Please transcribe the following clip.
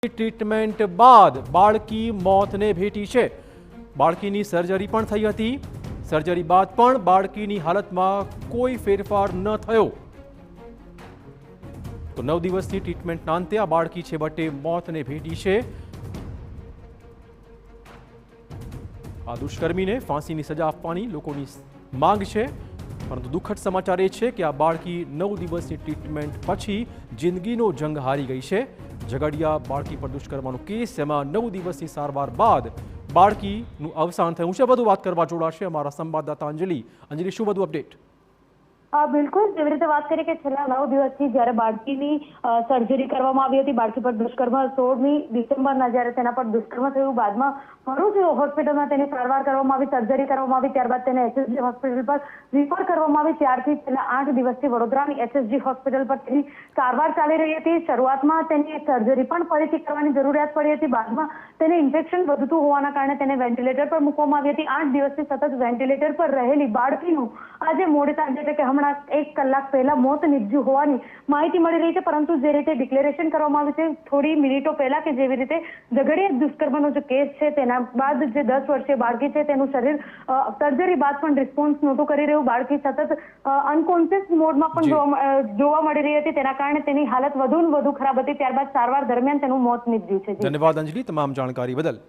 Treatment બાદ બાળકી મોતને ભેટી છે। બાળકીની સર્જરી પણ થઈ હતી। સર્જરી બાદ પણ બાળકીની હાલતમાં કોઈ ફેરફાર ન થયો। તો 9 દિવસની ટ્રીટમેન્ટના અંતે આ બાળકી છેવટે મોતને ભેટી છે। આ દુષ્કર્મીને ફાંસીની સજા આપવાની લોકોની માંગ છે, પરંતુ દુઃખદ સમાચાર એ છે કે આ બાળકી 9 દિવસની ટ્રીટમેન્ટ પછી જિંદગીનો જંગ હારી ગઈ છે। ઝઘડિયા બાળકી પર દુષ્કર્મનો કેસ, જેમાં 9 દિવસની સારવાર બાદ બાળકીનું અવસાન થયું છે। વધુ વાત કરવા જોડાશે અમારા સંવાદદાતા અંજલિ। અંજલિ, શું વધુ અપડેટ? બિલકુલ, જેવી રીતે વાત કરી કે છેલ્લા 9 દિવસથી જ્યારે બાળકીની સર્જરી કરવામાં આવી હતી, બાળકી પર દુષ્કર્મ 16મી ડિસેમ્બરના જ્યારે તેના પર દુષ્કર્મ થયું, બાદમાં ભરૂચ હોસ્પિટલમાં તેની સારવાર કરવામાં આવી, સર્જરી કરવામાં આવી, ત્યારબાદ તેને એસએસજી હોસ્પિટલ પર રિફર કરવામાં આવી। ત્યારથી છેલ્લા 8 દિવસથી વડોદરાની એસએસજી હોસ્પિટલ પર તેની સારવાર ચાલી રહી હતી। શરૂઆતમાં તેની સર્જરી પણ ફરીથી કરવાની જરૂરિયાત પડી હતી, બાદમાં તેને ઇન્ફેક્શન વધતું હોવાના કારણે તેને વેન્ટિલેટર પર મૂકવામાં આવી હતી। 8 દિવસથી સતત વેન્ટિલેટર પર રહેલી બાળકીનું આજે મોડી સાંજે એટલે કે હમણાં 1 કલાક પહેલા મોત નીપજ્યું હોવાની માહિતી મળી રહી છે। પરંતુ જે રીતે ડિક્લેરેશન કરવામાં આવ્યું છે થોડી મિનિટો પહેલા, કે જેવી રીતે ઝઘડિયા દુષ્કર્મનો જે કેસ છે તેના બાદ જે 10 વર્ષીય બાળકી છે તેનું શરીર સર્જરી બાદ પણ રિસ્પોન્સ નહોતું કરી રહ્યું। બાળકી સતત અનકોન્શિયસ મોડમાં પણ જોવા મળી રહી હતી, તેના કારણે તેની હાલત વધુ ને વધુ ખરાબ હતી। ત્યારબાદ સારવાર દરમિયાન તેનું મોત નીપજ્યું છે। ધન્યવાદ અંજલિ, તમામ જાણકારી બદલ।